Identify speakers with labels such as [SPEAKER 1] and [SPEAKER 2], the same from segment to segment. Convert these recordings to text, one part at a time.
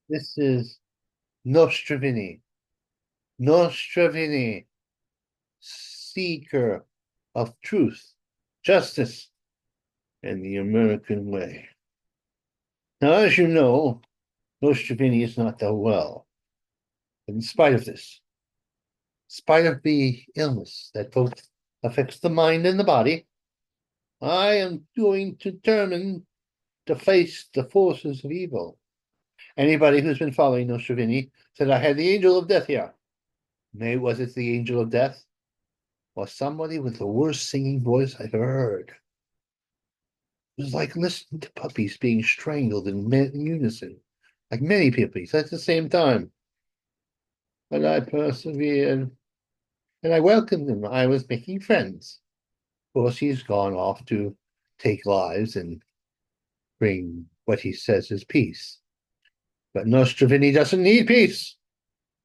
[SPEAKER 1] This is Nostravini. Nostravini, seeker of truth, justice, and the American way. Now, as you know, Nostravini is not that well. But in spite of this, in spite of the illness that both affects the mind and the body, I am going to determine to face the forces of evil. Anybody who's been following Nostravini said I had the angel of death here. Nay, was it the angel of death? Or somebody with the worst singing voice I've ever heard? It was like listening to puppies being strangled in unison, like many puppies at the same time. But I persevered, and I welcomed him. I was making friends. Of course, he's gone off to take lives and bring what he says is peace. But Nostravini doesn't need peace.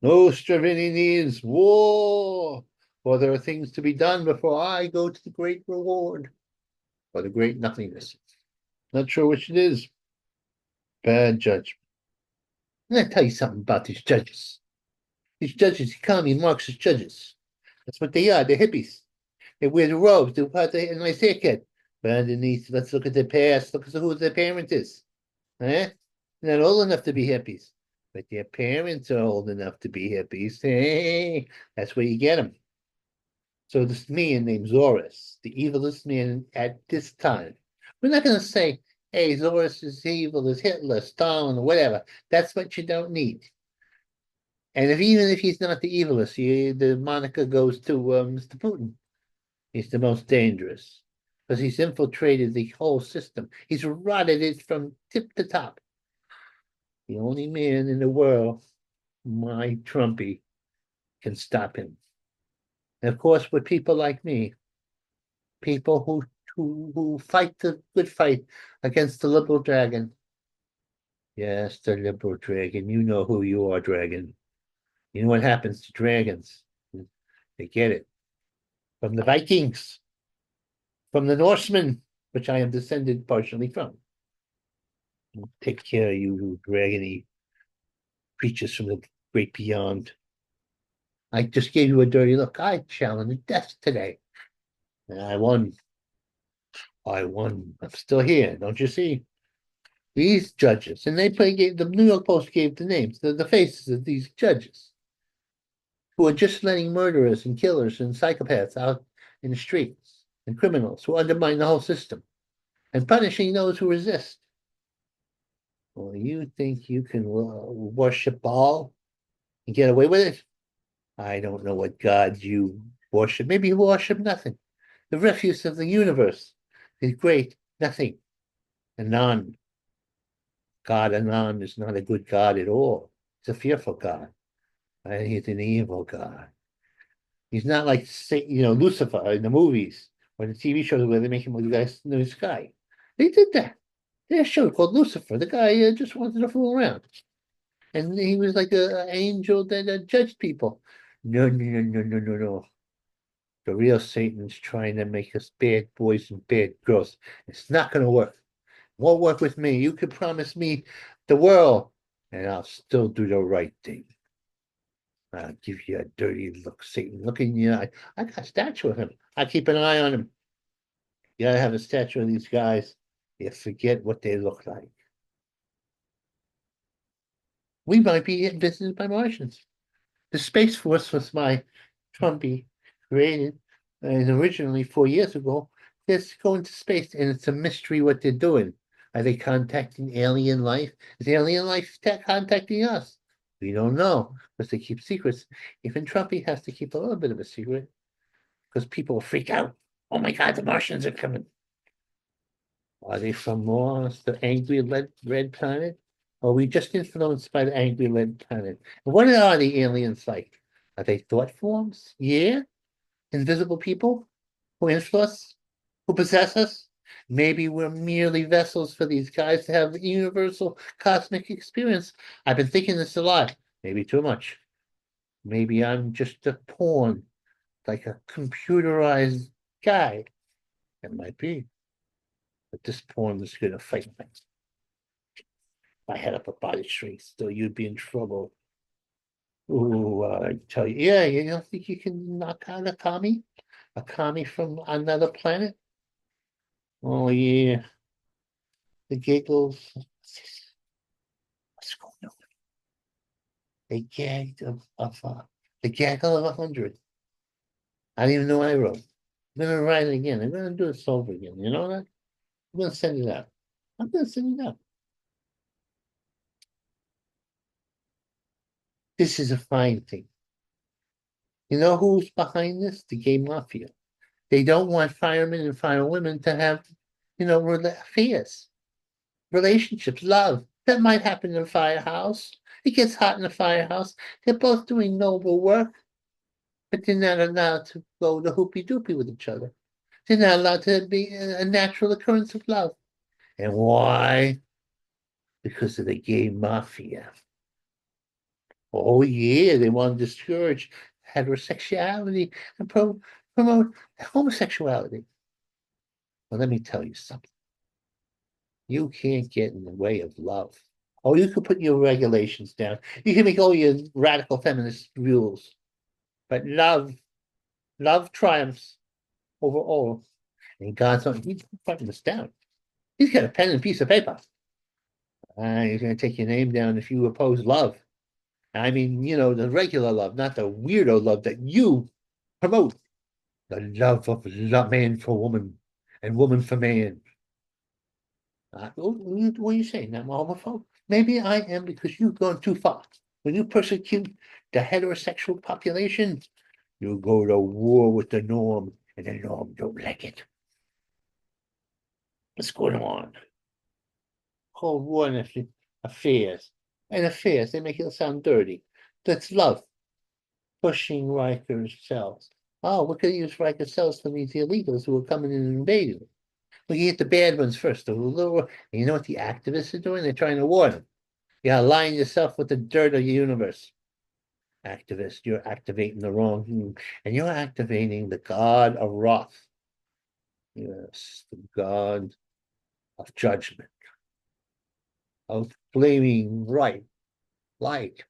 [SPEAKER 1] Nostravini needs war. For there are things to be done before I go to the great reward or the great nothingness. Not sure which it is. Bad judgment. Let me tell you something about these judges. These judges, economy Marxist judges. That's what they are. They're hippies. They wear the robes. They put a nice haircut. But underneath, let's look at their past. Look at who their parent is. Eh? They're not old enough to be hippies. But their parents are old enough to be hippies. Hey, that's where you get them. So this man named Zorus, the evilest man at this time. We're not going to say, hey, Zorus is evil as Hitler, Stalin, or whatever. That's what you don't need. And even if he's not the evilest, the moniker goes to Mr. Putin. He's the most dangerous because he's infiltrated the whole system. He's rotted it from tip to top. The only man in the world, my Trumpy, can stop him. And of course, with people like me, people who fight the good fight against the liberal dragon. Yes, the liberal dragon. You know who you are, dragon. You know what happens to dragons? They get it from the Vikings, from the Norsemen, which I am descended partially from. Take care, you dragony creatures from the great beyond. I just gave you a dirty look. I challenged death today. And I won. I won. I'm still here, don't you see? These judges, and the New York Post gave the names, the faces of these judges who are just letting murderers and killers and psychopaths out in the streets and criminals who undermine the whole system and punishing those who resist. Well, you think you can worship Baal and get away with it? I don't know what God you worship. Maybe you worship nothing. The refuse of the universe is great, nothing, and none. God Anon is not a good God at all. It's a fearful God. And he's an evil God. He's not like Lucifer in the movies or the TV shows where they make him look like in the sky. They did that. There's a show called Lucifer. The guy just wanted to fool around, and he was like an angel that judged people. No, no, no, no, no, no, no. The real Satan's trying to make us bad boys and bad girls. It's not going to work. It won't work with me. You could promise me the world, and I'll still do the right thing. I'll give you a dirty look, Satan. Look in your eye. I got a statue of him. I keep an eye on him. You gotta have a statue of these guys. You forget what they look like. We might be visited by Martians. The Space Force was my Trumpy created, and originally 4 years ago. They're going to space, and it's a mystery what they're doing. Are they contacting alien life? Is alien life contacting us? We don't know because they keep secrets. Even Trumpy has to keep a little bit of a secret because people will freak out. Oh my God, the Martians are coming. Are they from Mars, the angry red planet? Or are we just influenced by the angry red planet? And what are the aliens like? Are they thought forms? Yeah? Invisible people who influence, who possess us? Maybe we're merely vessels for these guys to have universal cosmic experience. I've been thinking this a lot, maybe too much. Maybe I'm just a pawn, like a computerized guy. It might be, but this pawn is going to fight me. If I had up a body shrink, still you'd be in trouble. Ooh, I tell you, yeah, you don't think you can knock out a commie from another planet? Oh yeah, the giggles. What's going on? They gagged the gaggle of 100. I don't even know what I wrote. I'm gonna write it again. I'm gonna do this over again. You know that? I'm gonna send it out. I'm gonna send it out. This is a fine thing. You know who's behind this? The gay mafia. They don't want firemen and firewomen to have, affairs, relationships, love. That might happen in a firehouse. It gets hot in a firehouse. They're both doing noble work, but they're not allowed to go to hoopy doopy with each other. They're not allowed to be a natural occurrence of love. And why? Because of the gay mafia. Oh, yeah, they want to discourage heterosexuality and promote homosexuality. Well, let me tell you something. You can't get in the way of love. Oh, you could put your regulations down. You can make all your radical feminist rules. But love triumphs over all. And God's on, he's writing this down. He's got a pen and a piece of paper. He's going to take your name down if you oppose love. I mean, the regular love, not the weirdo love that you promote. The love of man for woman and woman for man. What are you saying? I'm a homophobe? Maybe I am because you've gone too far. When you persecute the heterosexual population, you go to war with the norm, and the norm don't like it. What's going on? Cold War and affairs. And affairs, they make it sound dirty. That's love. Pushing Riker's cells. Oh, we're going to use Riker's cells for these illegals who are coming in and invading. We get the bad ones first. And you know what the activists are doing? They're trying to warn them. You're aligning yourself with the dirt of the universe. Activist, you're activating the wrong, and you're activating the God of wrath. Yes, the God of judgment, of blaming right, like.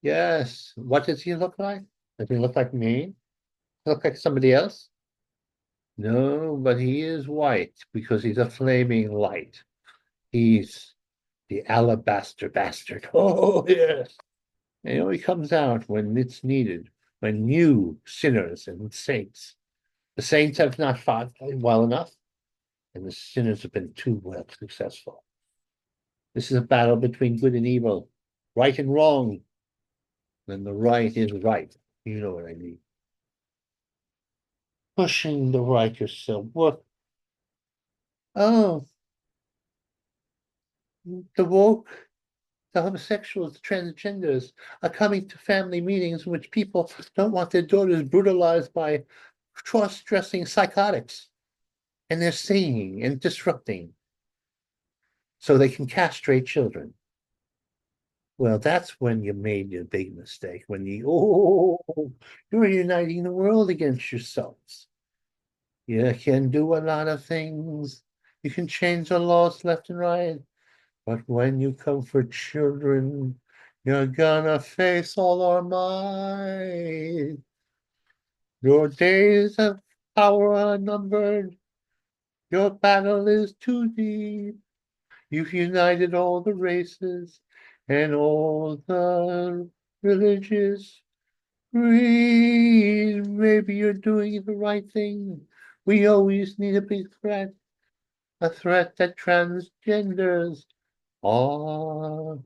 [SPEAKER 1] Yes, what does he look like? Does he look like me? Look like somebody else? No, but he is white because he's a flaming light. He's the alabaster bastard. Oh, yes. And he only comes out when it's needed, when you, sinners and saints, the saints have not fought well enough, and the sinners have been too well successful. This is a battle between good and evil, right and wrong. And the right is right. You know what I mean. Pushing the right yourself. What? Oh, the woke, the homosexuals, the transgenders are coming to family meetings in which people don't want their daughters brutalized by cross-dressing psychotics. And they're singing and disrupting so they can castrate children. Well, that's when you made your big mistake. When you're uniting the world against yourselves. You can do a lot of things. You can change the laws left and right. But when you come for children, you're gonna face all our might. Your days of power are numbered. Your battle is too deep. You've united all the races and all the religious creeds. Maybe you're doing the right thing. We always need a big threat, a threat that transgenders are.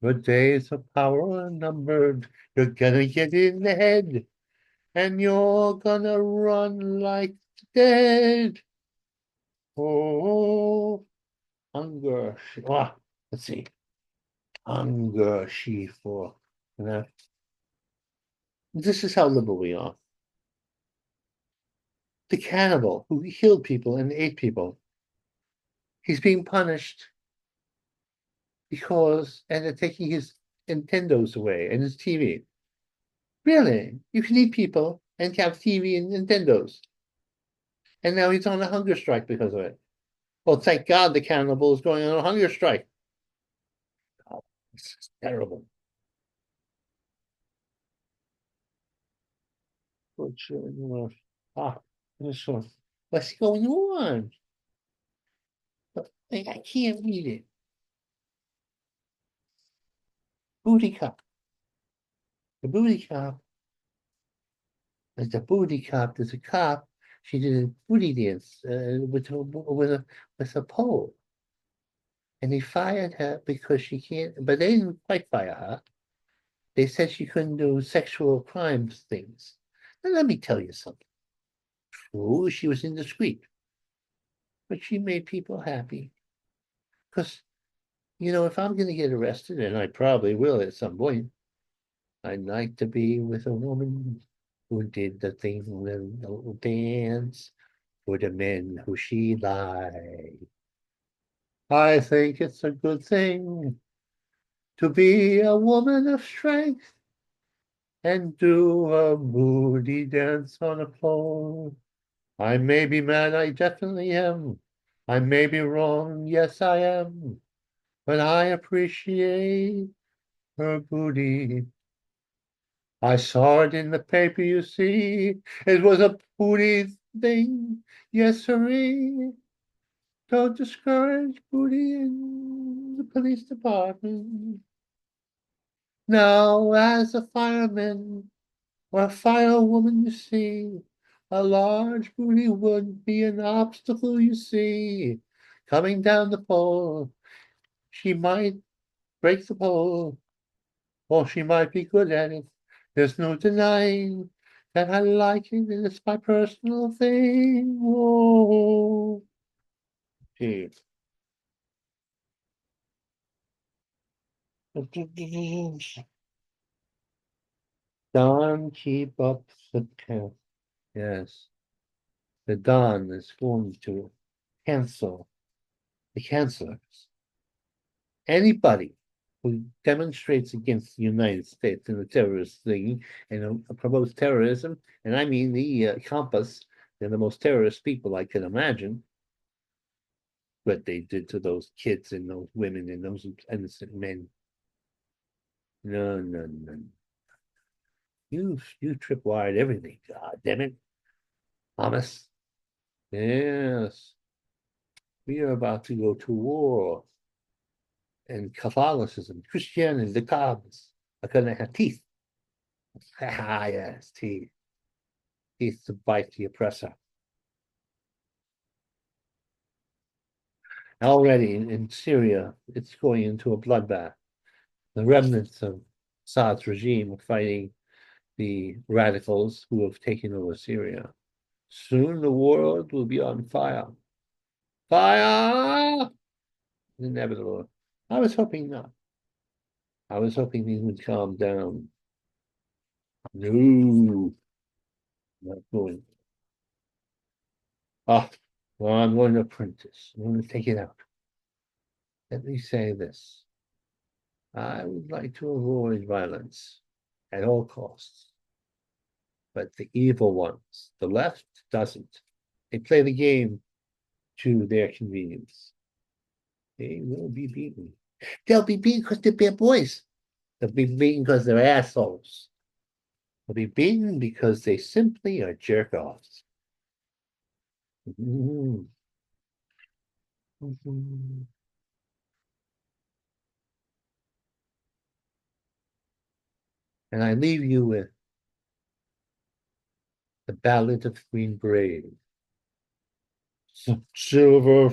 [SPEAKER 1] The days of power are numbered. You're gonna get in the head and you're gonna run like dead. Oh, hunger. Let's see. Hunger, she for. This is how liberal we are. The cannibal who killed people and ate people, he's being punished and they're taking his Nintendos away and his TV. Really? You can eat people and have TV and Nintendos. And now he's on a hunger strike because of it. Well, thank God the cannibal is going on a hunger strike. Oh, this is terrible. Which, ah, this one. What's going on? I can't read it. Booty cup. The booty cop. There's a booty cop. There's a cop. She did a booty dance with a pole, and they fired her because she can't. But they didn't quite fire her. They said she couldn't do sexual crimes things. And let me tell you something. True, she was indiscreet, but she made people happy. Because if I'm going to get arrested, and I probably will at some point, I'd like to be with a woman who did the thing, the little dance for the men who she liked. I think it's a good thing to be a woman of strength and do a moody dance on a pole. I may be mad, I definitely am. I may be wrong, yes, I am. But I appreciate her booty. I saw it in the paper, you see. It was a booty thing. Yes, sirree. Don't discourage booty in the police department. Now, as a fireman or a firewoman, you see, a large booty would be an obstacle, you see. Coming down the pole, she might break the pole, or she might be good at it. There's no denying that I like it, and it's my personal thing. Whoa. Gee. Don, keep up the count. Yes, the Don is going to cancel the cancelers. Anybody who demonstrates against the United States in a terrorist thing and promotes terrorism, and I mean the Compass, they're the most terrorist people I can imagine. What they did to those kids and those women and those innocent men. No, no, no. You tripwired everything. God damn it. Thomas. Yes. We are about to go to war. And Catholicism, Christianity, the gods are gonna have teeth. Ah, yes, teeth. Teeth to bite the oppressor. Already in Syria, it's going into a bloodbath. The remnants of Assad's regime are fighting the radicals who have taken over Syria. Soon the world will be on fire. Fire! Inevitable. I was hoping not. I was hoping things would calm down. No, not going. Ah, well, I'm going to print this. I'm going to take it out. Let me say this. I would like to avoid violence at all costs. But the evil ones, the left doesn't. They play the game to their convenience. They will be beaten. They'll be beaten because they're bad boys. They'll be beaten because they're assholes. They'll be beaten because they simply are jerk offs. Mm-hmm. Mm-hmm. And I leave you with the Ballad of Green Berets. Silver